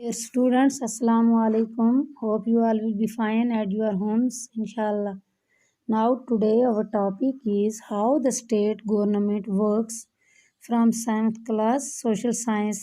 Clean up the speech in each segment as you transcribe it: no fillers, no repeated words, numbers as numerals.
Dear students, Assalamu alaikum. Hope you all will be fine at your homes, inshallah. Now, today our topic is how the state government works from 7th class social science.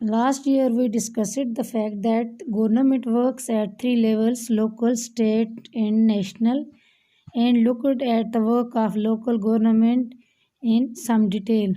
Last year we discussed the fact that government works at 3 levels: local, state and national, and looked at the work of local government in some detail.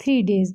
3 days.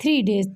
3 days.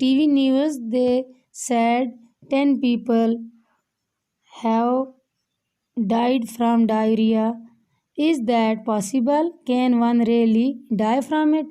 TV news they said 10 people have died from diarrhea. Is that possible? Can one really die from it?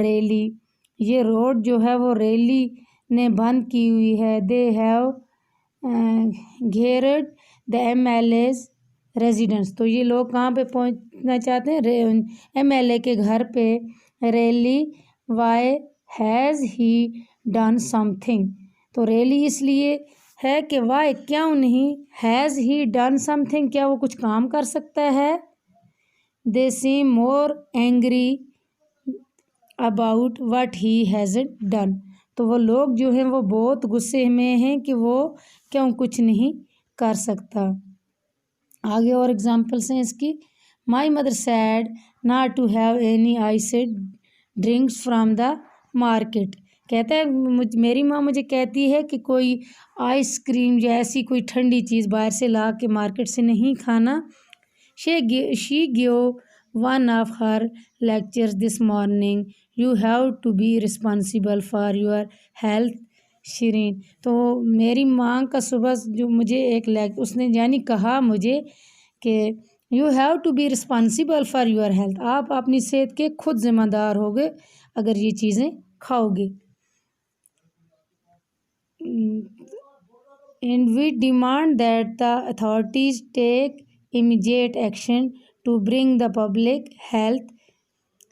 Rally. یہ road جو ہے وہ rally نے بند کی ہوئی ہے. They have gheraoed the M L A's residence. تو یہ لوگ کہاں پہ پہنچنا چاہتے ہیں؟ ایم ایل اے کے گھر پہ. Rally why has he done something. تو ریلی اس لیے ہے کہ وائی کیوں نہیں، has he done something کیا وہ کچھ کام کر سکتا ہے. They seem more angry about what he hasn't done. تو وہ لوگ جو ہیں وہ بہت غصے میں ہیں کہ وہ کیوں کچھ نہیں کر سکتا. آگے اور ایگزامپلس ہیں اس کی. My mother said not to have any iced drinks from the market. کہتا ہے میری ماں مجھے کہتی ہے کہ کوئی آئس کریم یا ایسی کوئی ٹھنڈی چیز باہر سے لا کے مارکیٹ سے نہیں کھانا. She gave one of her lectures this morning you have to be responsible for your health Shireen. تو میری ماں کا صبح جو مجھے ایک اس نے یعنی کہا مجھے کہ you have to be responsible for your health. آپ اپنی صحت کے خود ذمہ دار ہوگے اگر یہ چیزیں کھاؤ گے. And we demand that the authorities take immediate action to bring the public health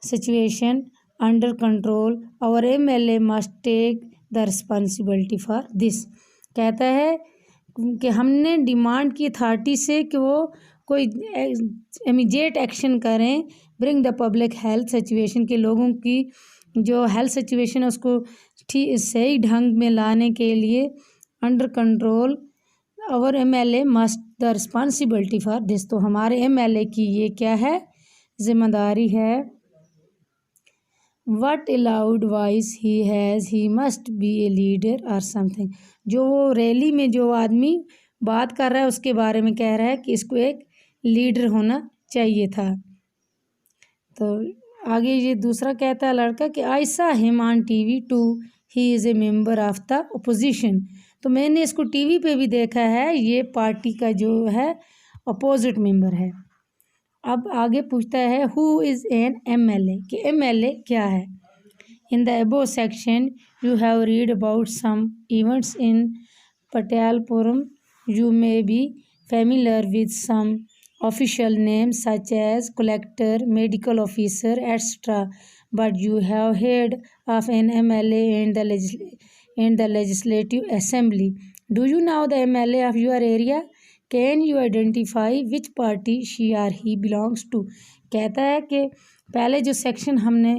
situation under control. Our MLA must take the responsibility for this. کہتا ہے کہ ہم نے ڈیمانڈ کی اتھارٹی سے کہ وہ کوئی امیجیٹ ایکشن کریں برنگ دا پبلک ہیلتھ سچویشن کے لوگوں کی جو ہیلتھ سچویشن ہے اس کو صحیح ڈھنگ میں لانے کے لیے انڈر کنٹرول. اور M L A must the responsibility for this. تو ہمارے ایم ایل اے کی یہ کیا ہے؟ ذمہ داری ہے. What a loud voice he has he must be a leader اور سم تھنگ. جو وہ ریلی میں جو آدمی بات کر رہا ہے اس کے بارے میں کہہ رہا ہے کہ اس کو ایک لیڈر ہونا چاہیے تھا. تو آگے یہ دوسرا کہتا ہے لڑکا کہ I saw him on T V to he is a member of the opposition. تو میں نے اس کو ٹی وی پہ بھی دیکھا ہے، یہ پارٹی کا جو ہے اپوزٹ ممبر ہے. اب آگے پوچھتا ہے who is an M L A کہ ایم ایل اے کیا ہے. In the above section you have read about some events in Pattiyalpuram. You may be familiar with some official names such as collector, medical officer, etc. But you have heard of an MLA in the legislative assembly. Do you know the MLA of your area? Can you identify which party she or he belongs to? کہتا ہے کہ پہلے جو section ہم نے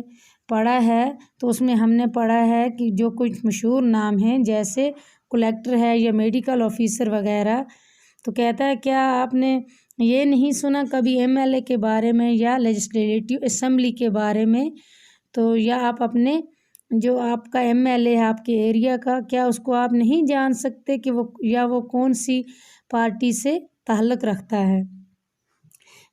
پڑھا ہے تو اس میں ہم نے پڑھا ہے کہ جو کچھ مشہور نام ہیں جیسے کلیکٹر ہے یا میڈیکل آفیسر وغیرہ. تو کہتا ہے کیا آپ نے یہ نہیں سنا کبھی ایم ایل اے کے بارے میں یا لیجسلیٹو اسمبلی کے بارے میں؟ تو یا آپ اپنے جو آپ کا ایم ایل اے ہے آپ کے ایریا کا، کیا اس کو آپ نہیں جان سکتے کہ وہ کون سی پارٹی سے تعلق رکھتا ہے؟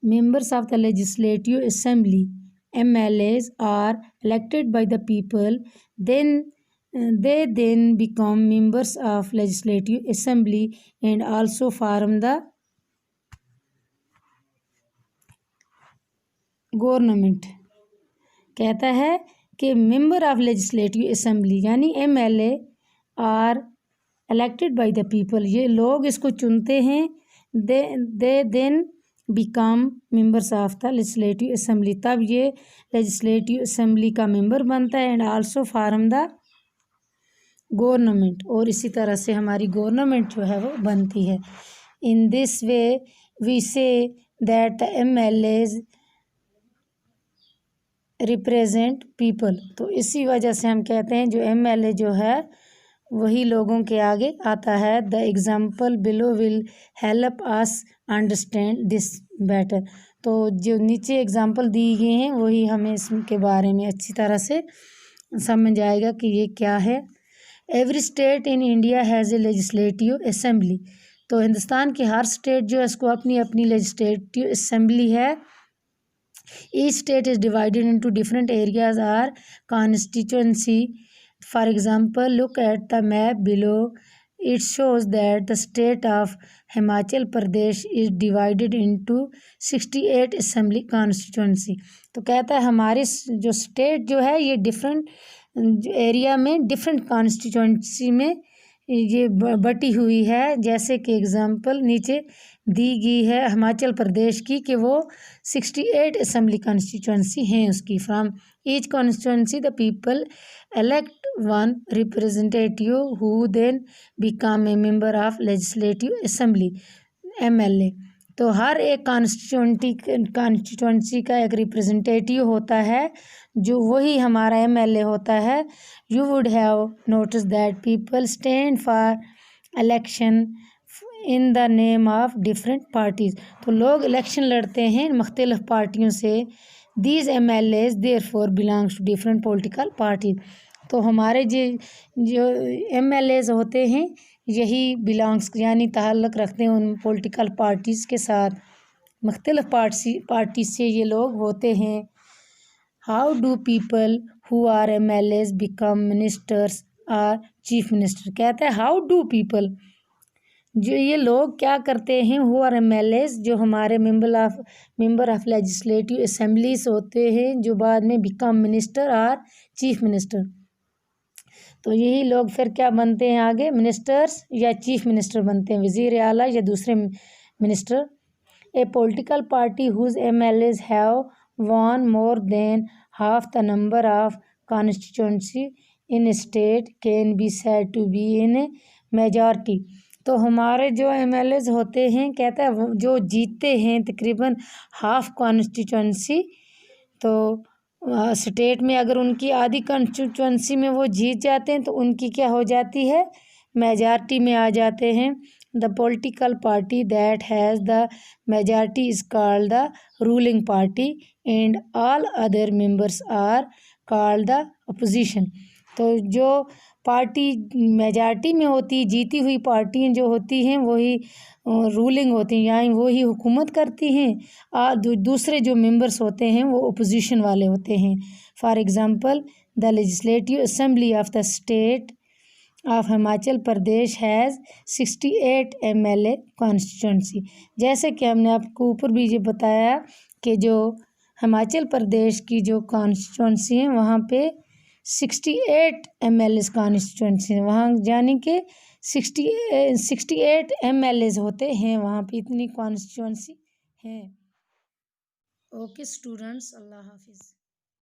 Members of the legislative assembly M L As are elected by the people. They then become members of legislative assembly and also form the government. کہتا ہے کہ ممبر آف لیجسلیٹو اسمبلی یعنی M L A are elected by the people، یہ لوگ اس کو چنتے ہیں. they then become members of the legislative assembly، تب یہ لیجسلیٹو اسمبلی کا ممبر بنتا ہے. And also form the government, اور اسی طرح سے ہماری گورنمنٹ جو ہے وہ بنتی ہے. ان دس way we say that the M L As represent people. تو اسی وجہ سے ہم کہتے ہیں جو ایم ایل اے جو ہے وہی لوگوں کے آگے آتا ہے. The example below will help us understand this better. تو جو نیچے ایگزامپل دی گئے ہیں وہی ہمیں اس کے بارے میں اچھی طرح سے سمجھ آئے گا کہ یہ کیا ہے. Every state in India has a legislative assembly. تو ہندوستان کی ہر اسٹیٹ جو ہے اس کو اپنی اپنی لیجسلیٹو اسمبلی ہے. Each state is divided into different areas or constituency. For example, look at the map below. It shows that the state of Himachal Pradesh is divided into 68 assembly constituency. تو کہتا ہے ہماری جو state جو ہے یہ different area میں different constituency میں یہ بٹی ہوئی ہے. جیسے کہ اگزامپل نیچے دی گئی ہے ہماچل پردیش کی کہ وہ 68 اسمبلی کانسٹیچوئنسی ہیں اس کی. From each constituency the people elect one representative who then become a member of legislative assembly MLA. تو ہر ایک کانسٹیچوئنسی کا ایک ریپرزنٹیٹیو ہوتا ہے جو وہی ہمارا MLA ہوتا ہے. You would have noticed that people stand for election in the name of different parties. تو لوگ الیکشن لڑتے ہیں مختلف پارٹیوں سے. These MLAs therefore belongs to different political parties. تو ہمارے جو MLAs ہوتے ہیں یہی بلانگس یعنی تعلق رکھتے ہیں ان پولیٹیکل پارٹیز کے ساتھ. مختلف پارٹیز سے یہ لوگ ہوتے ہیں. How do people who are MLAs become ministers or chief minister؟ کہتا ہے how do people جو یہ لوگ کیا کرتے ہیں who are MLAs جو ہمارے ممبر آف لیجسلیٹو اسمبلیز ہوتے ہیں جو بعد میں become minister اور چیف منسٹر. تو یہی لوگ پھر کیا بنتے ہیں آگے منسٹرز یا چیف منسٹر بنتے ہیں وزیر اعلیٰ یا دوسرے minister. A political party whose MLAs have won more than half the number of constituency in a state can be said to be in a majority. تو ہمارے جو MLAs ہوتے ہیں کہتا ہے جو جیتتے ہیں تقریباً ہاف کانسٹیچوئنسی. تو اسٹیٹ میں اگر ان کی آدھی کانسٹیچوئنسی میں وہ جیت جاتے ہیں تو ان کی کیا ہو جاتی ہے میجارٹی میں آ جاتے ہیں. The political party that has the majority is called the ruling party and all other members are called the opposition. تو جو پارٹی میجارٹی میں ہوتی جیتی ہوئی پارٹیاں جو ہوتی ہیں وہی رولنگ ہوتی ہیں یعنی وہی حکومت کرتی ہیں اور دوسرے جو ممبرس ہوتے ہیں وہ اپوزیشن والے ہوتے ہیں. For example the legislative assembly of the state of Himachal Pradesh has 68 MLA constituency. جیسے کہ ہم نے آپ کو اوپر بھی یہ بتایا کہ جو ہماچل پردیش کی جو کانسٹیچوئنسی ہیں وہاں پہ 68 MLAs کانسٹیچوئنسی ہیں وہاں یعنی کہ 68 MLAs ہوتے ہیں وہاں پہ اتنی کانسٹیچوئنسی ہیں. اوکے اسٹوڈنٹس اللہ حافظ.